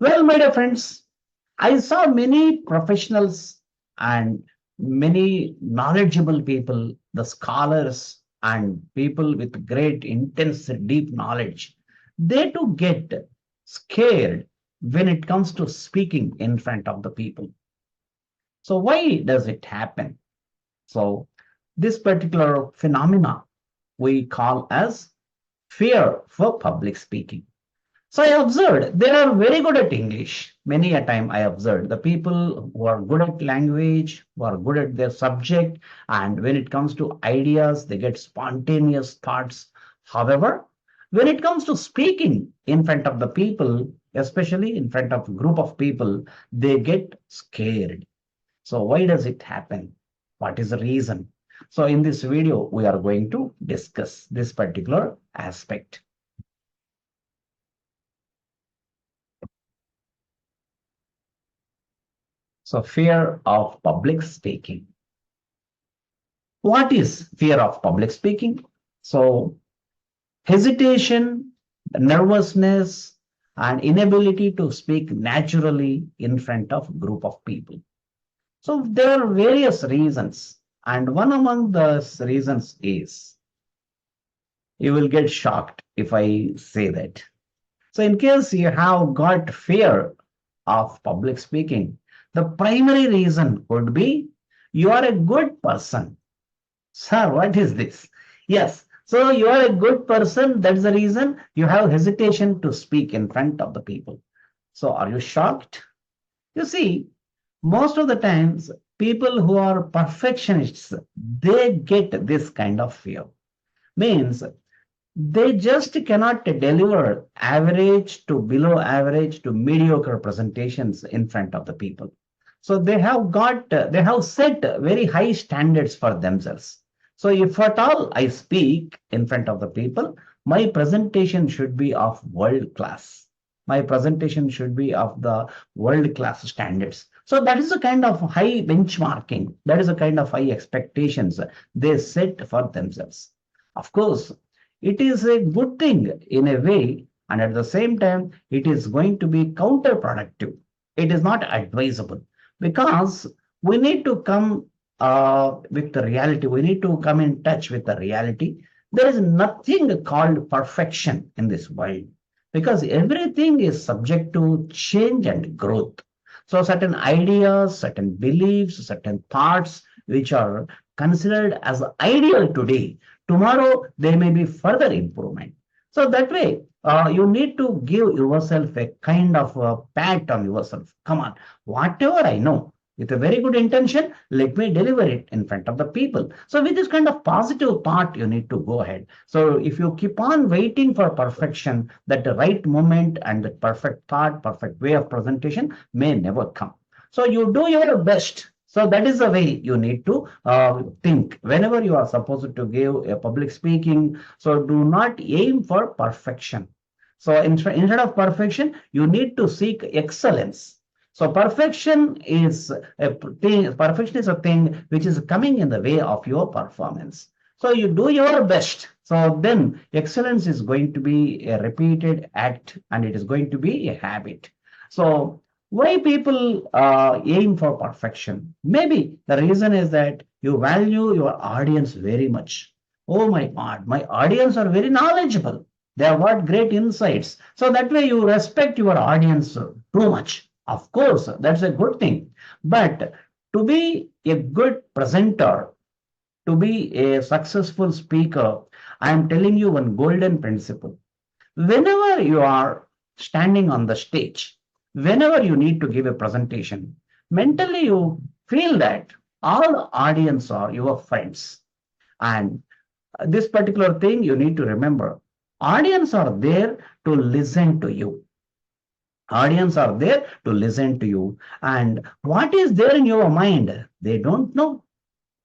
Well, my dear friends, I saw many professionals and many knowledgeable people, the scholars and people with great, intense, deep knowledge. They too get scared when it comes to speaking in front of the people. So why does it happen? So this particular phenomena we call as fear for public speaking. So I observed they are very good at English. Many a time I observed the people who are good at language, who are good at their subject, and when it comes to ideas, they get spontaneous thoughts. However, when it comes to speaking in front of the people, especially in front of a group of people, they get scared. So why does it happen? What is the reason? So in this video, we are going to discuss this particular aspect. So fear of public speaking. What is fear of public speaking? So hesitation, nervousness, and inability to speak naturally in front of a group of people. So there are various reasons, and one among those reasons is you will get shocked if I say that. So in case you have got fear of public speaking, the primary reason would be you are a good person. Sir, what is this? Yes. So you are a good person. That's the reason you have hesitation to speak in front of the people. So are you shocked? You see, most of the times, people who are perfectionists, they get this kind of fear. Means they just cannot deliver average to below average to mediocre presentations in front of the people. So they have set very high standards for themselves. So if at all I speak in front of the people, my presentation should be of world class. My presentation should be of the world class standards. So that is a kind of high benchmarking. That is a kind of high expectations they set for themselves. Of course, it is a good thing in a way, and at the same time, it is going to be counterproductive. It is not advisable because we need to come with the reality. We need to come in touch with the reality. There is nothing called perfection in this world because everything is subject to change and growth. So, certain ideas, certain beliefs, certain thoughts, which are considered as ideal today, tomorrow there may be further improvement. So that way, you need to give yourself a kind of a pat on yourself. Come on, whatever I know, with a very good intention, let me deliver it in front of the people. So with this kind of positive thought, you need to go ahead. So if you keep on waiting for perfection, that the right moment and the perfect thought, perfect way of presentation may never come. So you do your best. So that is the way you need to think whenever you are supposed to give a public speaking. So do not aim for perfection. So instead of perfection, you need to seek excellence. So perfection is a thing which is coming in the way of your performance. So you do your best. So then excellence is going to be a repeated act and it is going to be a habit. So why people aim for perfection? Maybe the reason is that you value your audience very much. Oh my God, my audience are very knowledgeable. They have got great insights. So that way you respect your audience too much. Of course, that's a good thing. But to be a good presenter, to be a successful speaker, I am telling you one golden principle. Whenever you are standing on the stage, whenever you need to give a presentation, mentally you feel that all the audience are your friends. And this particular thing you need to remember. Audience are there to listen to you. Audience are there to listen to you. And what is there in your mind? They don't know.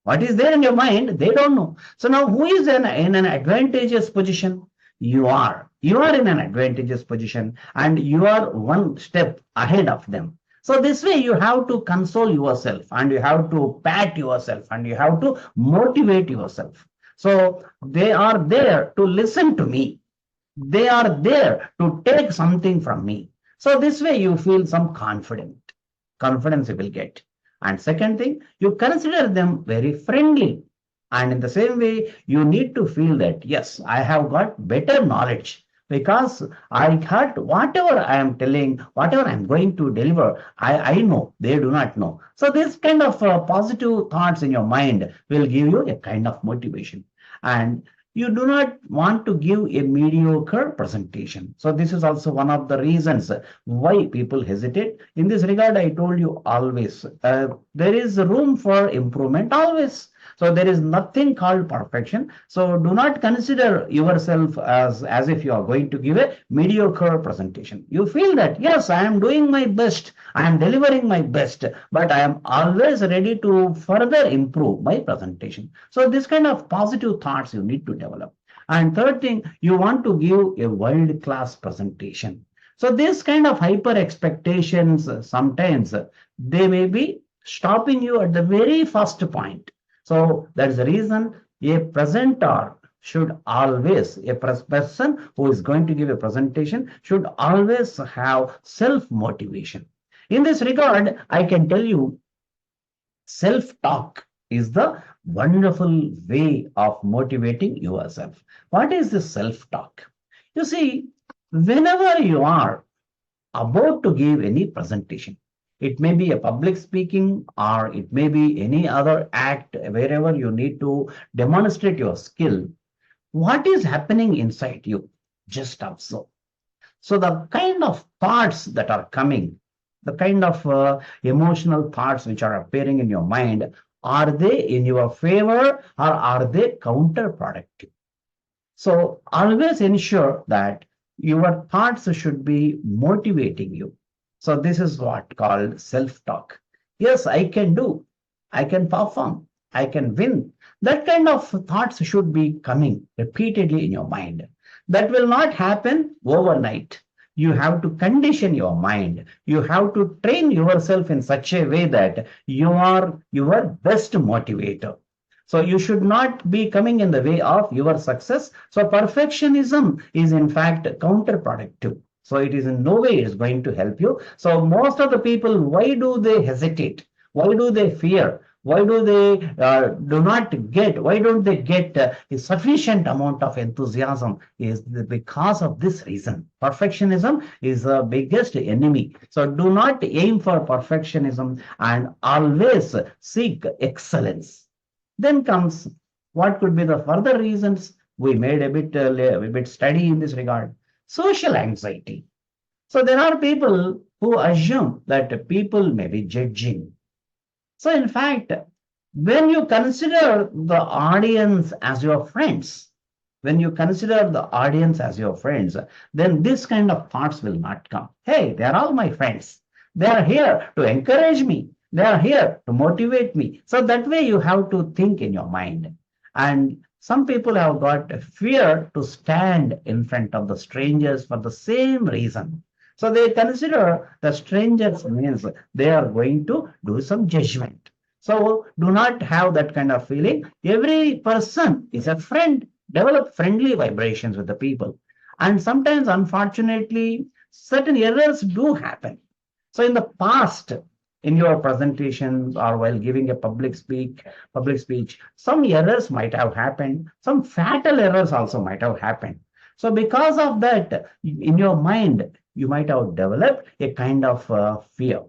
What is there in your mind? They don't know. So now who is in an advantageous position? You are. You are in an advantageous position and you are one step ahead of them. So this way you have to console yourself and you have to pat yourself and you have to motivate yourself. So they are there to listen to me. They are there to take something from me. So this way you feel some confidence you will get. And second thing, you consider them very friendly. And in the same way, you need to feel that, yes, I have got better knowledge because I heard whatever I am telling, whatever I'm going to deliver, I know, they do not know. So this kind of positive thoughts in your mind will give you a kind of motivation. And you do not want to give a mediocre presentation. So this is also one of the reasons why people hesitate. In this regard, I told you always, there is room for improvement always. So there is nothing called perfection. So do not consider yourself as if you are going to give a mediocre presentation. You feel that, yes, I am doing my best. I am delivering my best, but I am always ready to further improve my presentation. So this kind of positive thoughts you need to develop. And third thing, you want to give a world-class presentation. So this kind of hyper expectations, sometimes they may be stopping you at the very first point. So that is the reason a presenter should always, a person who is going to give a presentation should always have self-motivation. In this regard, I can tell you self-talk is the wonderful way of motivating yourself. What is the self-talk? You see, whenever you are about to give any presentation, it may be a public speaking or it may be any other act wherever you need to demonstrate your skill. What is happening inside you? Just observe. So the kind of thoughts that are coming, the kind of emotional thoughts which are appearing in your mind, are they in your favor or are they counterproductive? So always ensure that your thoughts should be motivating you. So this is what called self-talk. Yes, I can do. I can perform. I can win. That kind of thoughts should be coming repeatedly in your mind. That will not happen overnight. You have to condition your mind. You have to train yourself in such a way that you are your best motivator. So you should not be coming in the way of your success. So perfectionism is in fact counterproductive. So it is in no way is going to help you. So most of the people, why do they hesitate? Why do they fear? Why do they do not get? Why don't they get a sufficient amount of enthusiasm? Is because of this reason. Perfectionism is the biggest enemy. So do not aim for perfectionism and always seek excellence. Then comes what could be the further reasons. We made a bit study in this regard. Social anxiety. So there are people who assume that people may be judging. So in fact, when you consider the audience as your friends, when you consider the audience as your friends, then this kind of thoughts will not come. Hey, they are all my friends. They are here to encourage me. They are here to motivate me. So that way you have to think in your mind. And some people have got fear to stand in front of the strangers for the same reason. So they consider the strangers means they are going to do some judgment. So do not have that kind of feeling. Every person is a friend. Develop friendly vibrations with the people. And sometimes, unfortunately, certain errors do happen. So in the past, in your presentations or while giving a public speech, some errors might have happened. Some fatal errors also might have happened. So because of that, in your mind, you might have developed a kind of fear.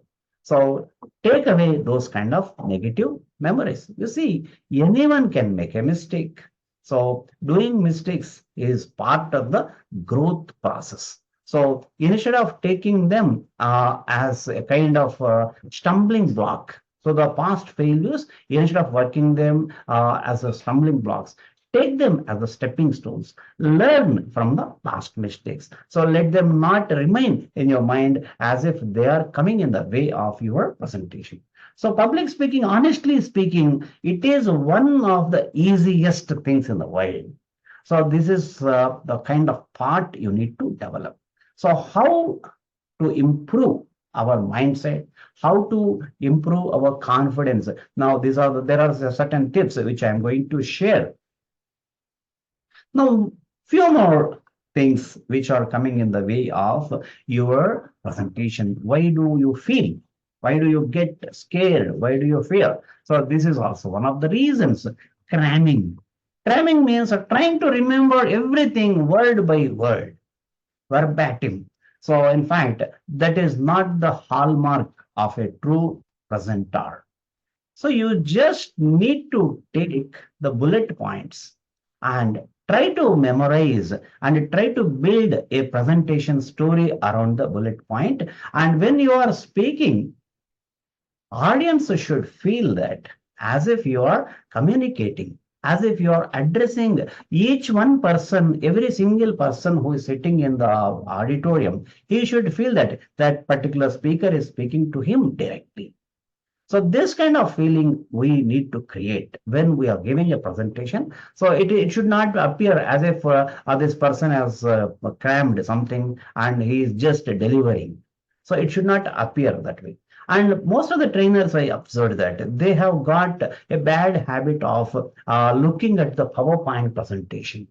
So take away those kind of negative memories. You see, anyone can make a mistake. So doing mistakes is part of the growth process. So instead of taking them as a kind of stumbling block, so the past failures, instead of working them as a stumbling blocks, take them as the stepping stones. Learn from the past mistakes. So let them not remain in your mind as if they are coming in the way of your presentation. So public speaking, honestly speaking, it is one of the easiest things in the world. So this is the kind of part you need to develop. So how to improve our mindset, how to improve our confidence. Now, there are certain tips which I am going to share. Now, few more. things which are coming in the way of your presentation. Why do you feel? Why do you get scared? Why do you fear? So this is also one of the reasons. Cramming. Cramming means trying to remember everything word by word, verbatim. So in fact, that is not the hallmark of a true presenter. So you just need to take the bullet points and try to memorize and try to build a presentation story around the bullet point. And when you are speaking, audience should feel that as if you are communicating, as if you are addressing each one person, every single person who is sitting in the auditorium. He should feel that that particular speaker is speaking to him directly. So this kind of feeling we need to create when we are giving a presentation. So it should not appear as if this person has crammed something and he is just delivering. So it should not appear that way. And most of the trainers, I observed that they have got a bad habit of looking at the PowerPoint presentation.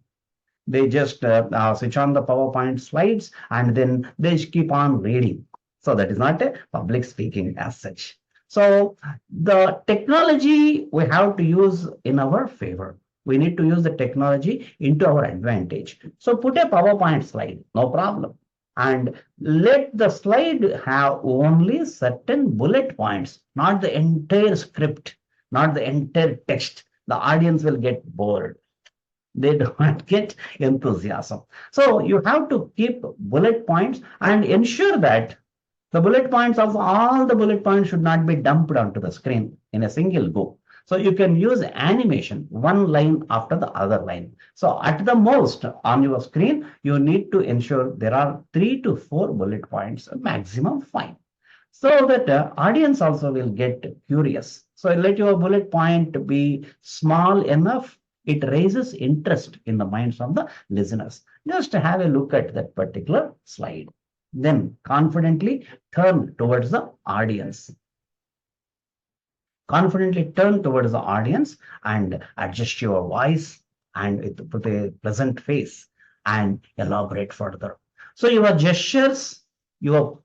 They just switch on the PowerPoint slides and then they keep on reading. So that is not a public speaking as such. So the technology we have to use in our favor. We need to use the technology into our advantage. So put a PowerPoint slide, no problem. And let the slide have only certain bullet points, not the entire script, not the entire text. The audience will get bored. They don't get enthusiasm. So you have to keep bullet points and ensure that the bullet points of all the bullet points should not be dumped onto the screen in a single go. So you can use animation, one line after the other line. So at the most on your screen, you need to ensure there are 3 to 4 bullet points, maximum 5. So that audience also will get curious. So let your bullet point be small enough. It raises interest in the minds of the listeners. Just have a look at that particular slide. Then confidently turn towards the audience. Confidently turn towards the audience and adjust your voice and put a pleasant face and elaborate further. So your gestures, your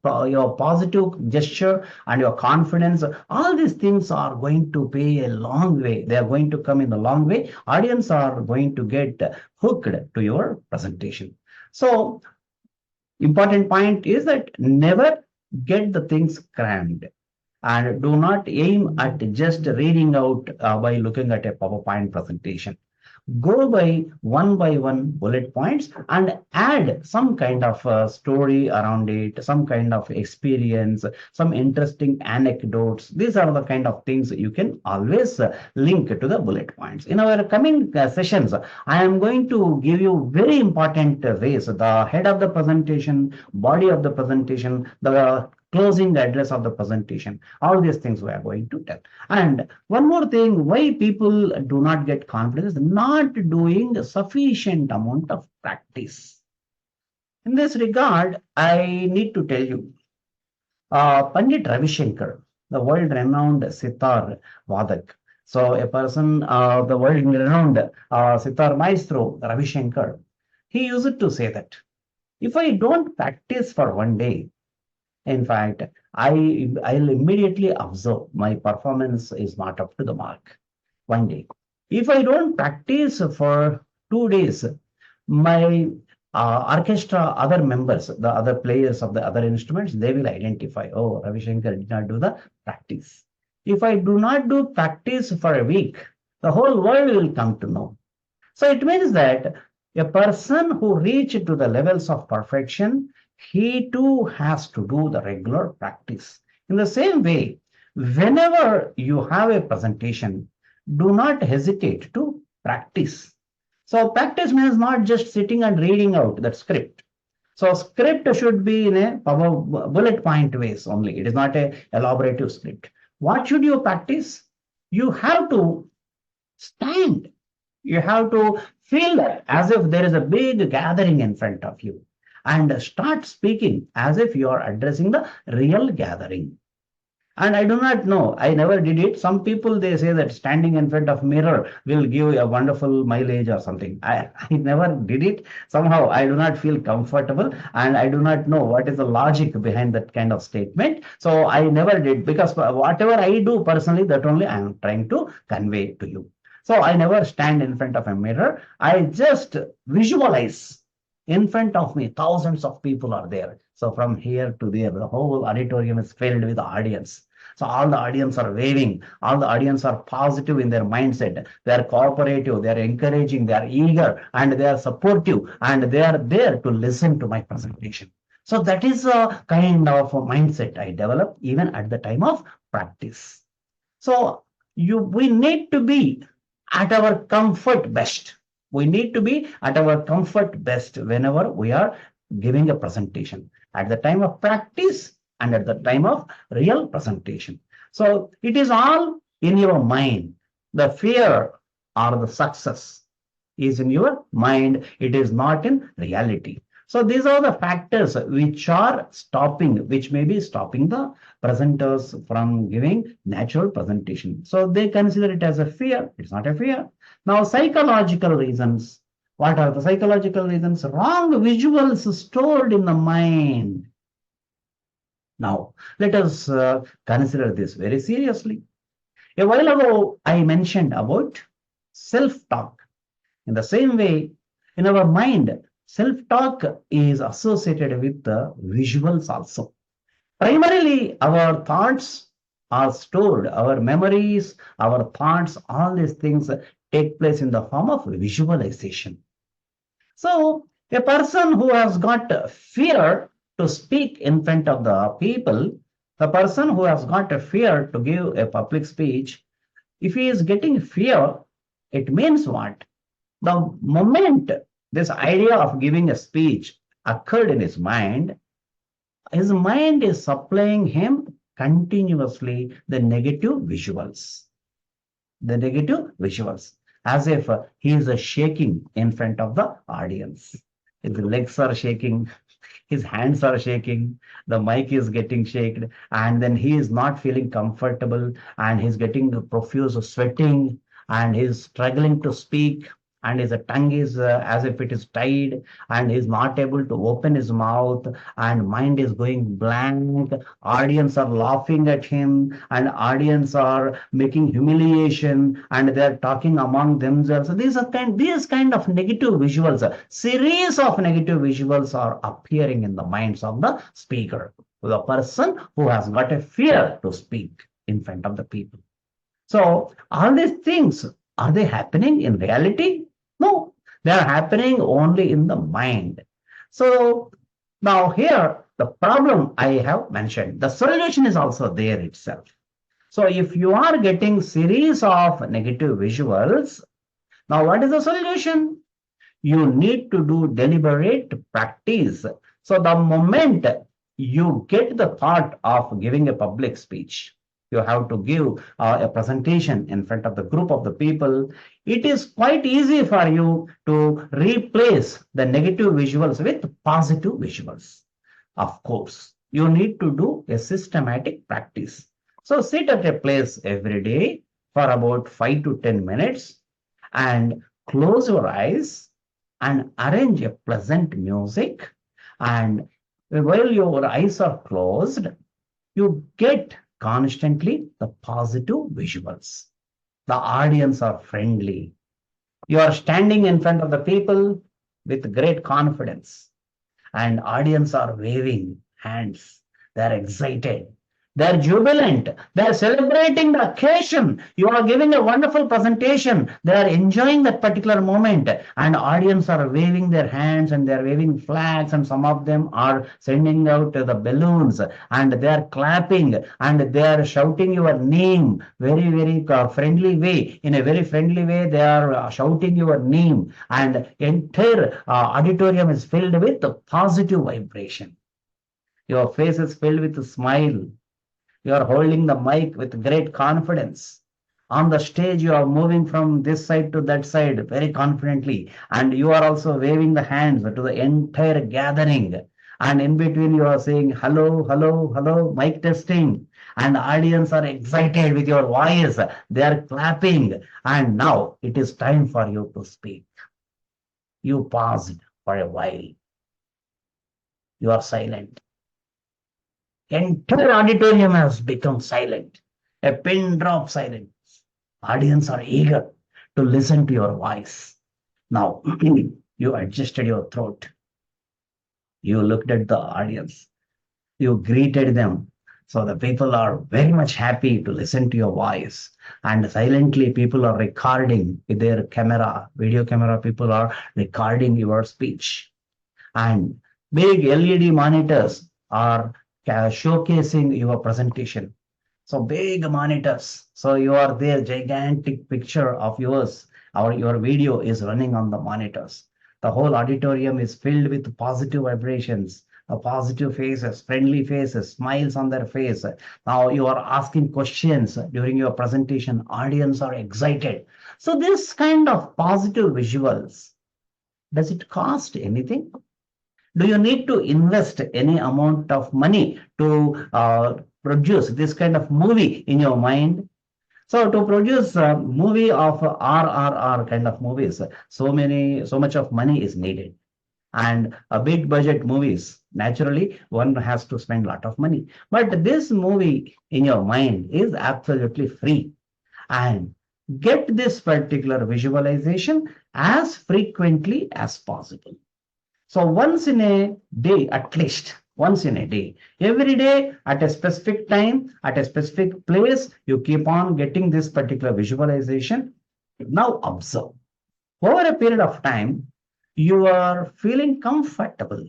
positive gesture and your confidence, all these things are going to pay a long way. They are going to come in a long way. Audience are going to get hooked to your presentation. So important point is that never get the things crammed and do not aim at just reading out by looking at a PowerPoint presentation. Go by one bullet points and add some kind of story around it, some kind of experience, some interesting anecdotes. These are the kind of things you can always link to the bullet points. In our coming sessions, I am going to give you very important ways: the head of the presentation, body of the presentation, the closing address of the presentation. All these things we are going to tell. And one more thing, why people do not get confidence is not doing a sufficient amount of practice. In this regard, I need to tell you, Pandit Ravi Shankar, the world-renowned sitar vadak. So a person, the world-renowned sitar maestro, Ravi Shankar, he used to say that if I don't practice for one day, in fact, I'll immediately observe my performance is not up to the mark. One day. If I don't practice for 2 days, my orchestra, other members, the other players of the other instruments, they will identify, oh, Ravi Shankar did not do the practice. If I do not do practice for a week, the whole world will come to know. So it means that a person who reached to the levels of perfection, he too has to do the regular practice. In the same way, whenever you have a presentation, do not hesitate to practice. So practice means not just sitting and reading out that script. So script should be in a bullet point ways only. It is not a elaborative script. What should you practice? You have to stand. You have to feel that as if there is a big gathering in front of you and start speaking as if you are addressing the real gathering. And I do not know. I never did it. Some people they say that standing in front of mirror will give a wonderful mileage or something. I never did it. Somehow I do not feel comfortable and I do not know what is the logic behind that kind of statement. So I never did because whatever I do personally, that only I am trying to convey to you. So I never stand in front of a mirror. I just visualize in front of me, thousands of people are there. So from here to there, the whole auditorium is filled with the audience. So all the audience are waving, all the audience are positive in their mindset. They are cooperative, they are encouraging, they are eager, and they are supportive, and they are there to listen to my presentation. So that is a kind of a mindset I developed even at the time of practice. So we need to be at our comfort best. We need to be at our comfort best whenever we are giving a presentation at the time of practice and at the time of real presentation. So it is all in your mind. The fear or the success is in your mind. It is not in reality. So these are the factors which may be stopping the presenters from giving natural presentation. So they consider it as a fear. It's not a fear. Now, psychological reasons. What are the psychological reasons? Wrong visuals stored in the mind. Now, let us consider this very seriously. A while ago, I mentioned about self-talk. In the same way, in our mind, self-talk is associated with the visuals also. Primarily, our thoughts are stored, our memories, our thoughts, all these things take place in the form of visualization. So, a person who has got fear to speak in front of the people, the person who has got a fear to give a public speech, if he is getting fear, it means what? The moment this idea of giving a speech occurred in his mind is supplying him continuously the negative visuals. The negative visuals, as if he is shaking in front of the audience. His legs are shaking, his hands are shaking, the mic is getting shaken, and then he is not feeling comfortable, and he's getting profuse sweating, and he's struggling to speak, and his tongue is as if it is tied, and he's not able to open his mouth, and mind is going blank. Audience are laughing at him, and audience are making humiliation, and they're talking among themselves. So these kind of negative visuals, a series of negative visuals are appearing in the minds of the speaker, the person who has got a fear to speak in front of the people. So all these things, are they happening in reality? No, they are happening only in the mind. So now here, the problem I have mentioned, the solution is also there itself. So if you are getting series of negative visuals, now what is the solution? You need to do deliberate practice. So the moment you get the thought of giving a public speech, you have to give a presentation in front of the group of the people, it is quite easy for you to replace the negative visuals with positive visuals. Of course, you need to do a systematic practice. So sit at a place every day for about 5 to 10 minutes and close your eyes and arrange a pleasant music. And while your eyes are closed, you get constantly the positive visuals. The audience are friendly. You are standing in front of the people with great confidence, and audience are waving hands. They're excited. They're jubilant. They're celebrating the occasion. You are giving a wonderful presentation. They are enjoying that particular moment. And audience are waving their hands and they're waving flags. And some of them are sending out the balloons and they're clapping and they are shouting your name very, very friendly way. In a very friendly way, they are shouting your name. And entire auditorium is filled with positive vibration. Your face is filled with a smile. You are holding the mic with great confidence. On the stage, you are moving from this side to that side very confidently. And you are also waving the hands to the entire gathering. And in between, you are saying, hello, hello, hello, mic testing. And the audience are excited with your voice. They are clapping. And now it is time for you to speak. You paused for a while. You are silent. Entire auditorium has become silent. A pin drop silence. Audience are eager to listen to your voice. Now, you adjusted your throat. You looked at the audience. You greeted them. So the people are very much happy to listen to your voice. And silently, people are recording with their camera, video camera, people are recording your speech. And big LED monitors are showcasing your presentation. So big monitors. So you are there, gigantic picture of yours, or your video is running on the monitors. The whole auditorium is filled with positive vibrations, positive faces, friendly faces, smiles on their face. Now you are asking questions during your presentation. Audience are excited. So this kind of positive visuals, does it cost anything? Do you need to invest any amount of money to produce this kind of movie in your mind? So to produce a movie of RRR kind of movies, so much of money is needed. And a big budget movies, naturally, one has to spend a lot of money. But this movie in your mind is absolutely free. And get this particular visualization as frequently as possible. So once in a day, at least once in a day, every day at a specific time, at a specific place, you keep on getting this particular visualization. Now observe. Over a period of time, you are feeling comfortable.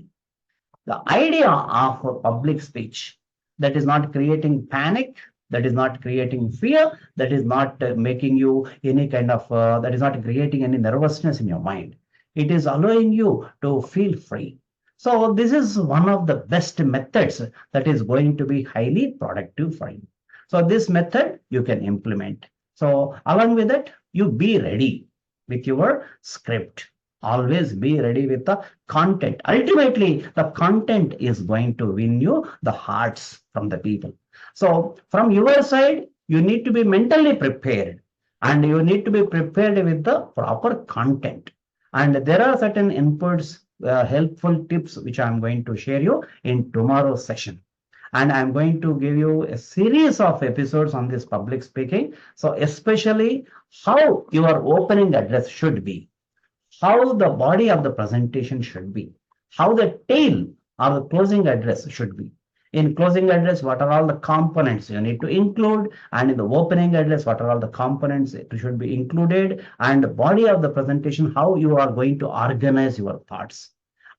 The idea of a public speech that is not creating panic, that is not creating fear, that is not making you any kind of, that is not creating any nervousness in your mind. It is allowing you to feel free. So this is one of the best methods that is going to be highly productive for you. So this method you can implement. So along with that, you be ready with your script. Always be ready with the content. Ultimately, the content is going to win you the hearts from the people. So from your side, you need to be mentally prepared, and you need to be prepared with the proper content. And there are certain inputs, helpful tips, which I'm going to share you in tomorrow's session. And I'm going to give you a series of episodes on this public speaking. So especially how your opening address should be, how the body of the presentation should be, how the tail or the closing address should be. In closing address, what are all the components you need to include? And in the opening address, what are all the components that should be included? And the body of the presentation, how you are going to organize your thoughts,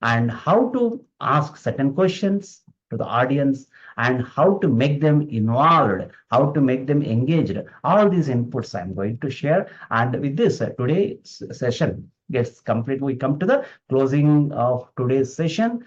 and how to ask certain questions to the audience, and how to make them involved, how to make them engaged. All these inputs I'm going to share. And with this, today's session gets complete. We come to the closing of today's session.